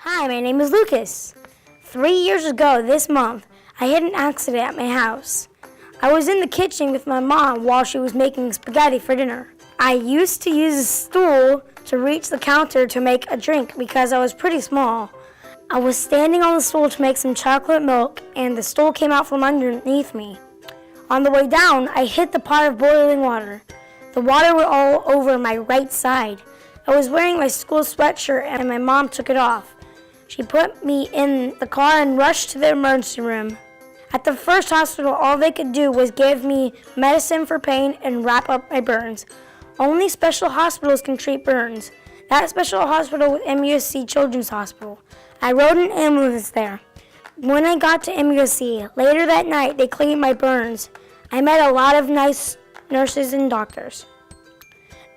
Hi, my name is Lucas. 3 years ago this month, I had an accident at my house. I was in the kitchen with my mom while she was making spaghetti for dinner. I used to use a stool to reach the counter to make a drink because I was pretty small. I was standing on the stool to make some chocolate milk and the stool came out from underneath me. On the way down, I hit the pot of boiling water. The water was all over my right side. I was wearing my school sweatshirt and my mom took it off. She put me in the car and rushed to the emergency room. At the first hospital, all they could do was give me medicine for pain and wrap up my burns. Only special hospitals can treat burns. That special hospital was MUSC Children's Hospital. I rode an ambulance there. When I got to MUSC, later that night, they cleaned my burns. I met a lot of nice nurses and doctors.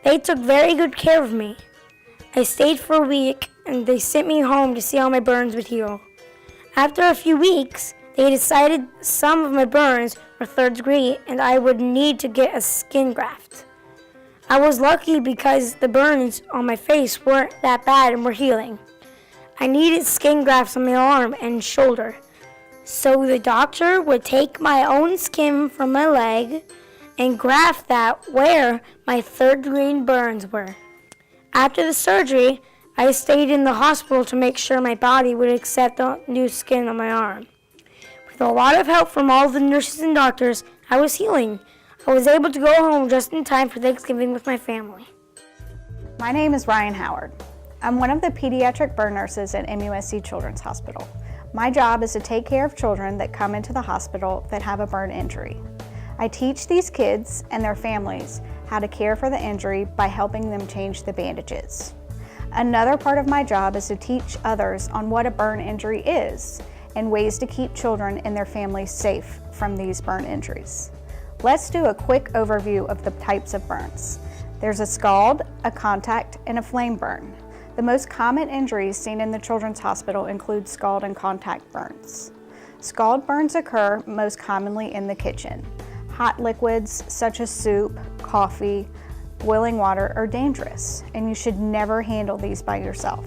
They took very good care of me. I stayed for a week and they sent me home to see how my burns would heal. After a few weeks, they decided some of my burns were third degree and I would need to get a skin graft. I was lucky because the burns on my face weren't that bad and were healing. I needed skin grafts on my arm and shoulder. So the doctor would take my own skin from my leg and graft that where my third degree burns were. After the surgery, I stayed in the hospital to make sure my body would accept the new skin on my arm. With a lot of help from all the nurses and doctors, I was healing. I was able to go home just in time for Thanksgiving with my family. My name is Ryan Howard. I'm one of the pediatric burn nurses at MUSC Children's Hospital. My job is to take care of children that come into the hospital that have a burn injury. I teach these kids and their families how to care for the injury by helping them change the bandages. Another part of my job is to teach others on what a burn injury is and ways to keep children and their families safe from these burn injuries. Let's do a quick overview of the types of burns. There's a scald, a contact, and a flame burn. The most common injuries seen in the Children's Hospital include scald and contact burns. Scald burns occur most commonly in the kitchen. Hot liquids such as soup, coffee, boiling water are dangerous, and you should never handle these by yourself.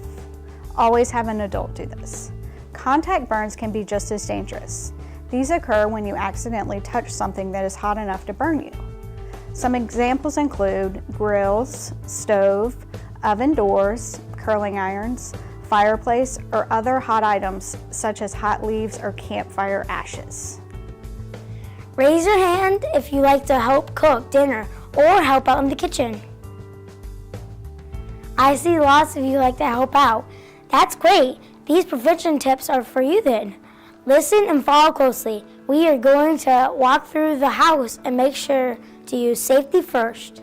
Always have an adult do this. Contact burns can be just as dangerous. These occur when you accidentally touch something that is hot enough to burn you. Some examples include grills, stove, oven doors, curling irons, fireplace, or other hot items such as hot leaves or campfire ashes. Raise your hand if you like to help cook dinner or help out in the kitchen. I see lots of you like to help out. That's great. These prevention tips are for you then. Listen and follow closely. We are going to walk through the house and make sure to use safety first.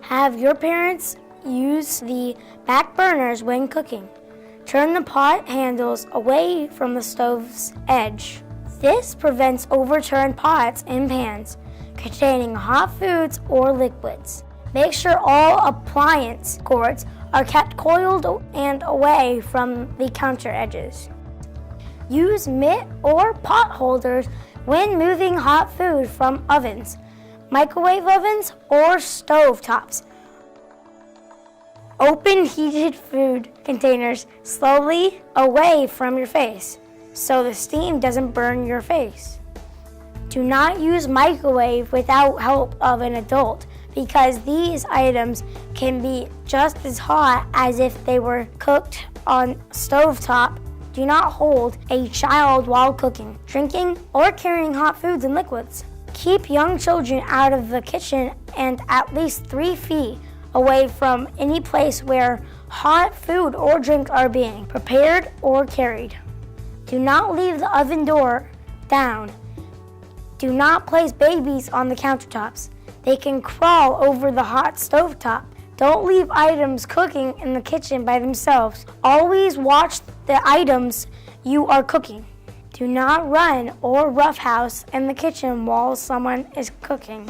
Have your parents use the back burners when cooking. Turn the pot handles away from the stove's edge. This prevents overturned pots and pans containing hot foods or liquids. Make sure all appliance cords are kept coiled and away from the counter edges. Use mitt or pot holders when moving hot food from ovens, microwave ovens, or stove tops. Open heated food containers slowly away from your face so the steam doesn't burn your face. Do not use microwave without help of an adult because these items can be just as hot as if they were cooked on stovetop. Do not hold a child while cooking, drinking, or carrying hot foods and liquids. Keep young children out of the kitchen and at least 3 feet away from any place where hot food or drink are being prepared or carried. Do not leave the oven door down. Do not place babies on the countertops. They can crawl over the hot stovetop. Don't leave items cooking in the kitchen by themselves. Always watch the items you are cooking. Do not run or roughhouse in the kitchen while someone is cooking.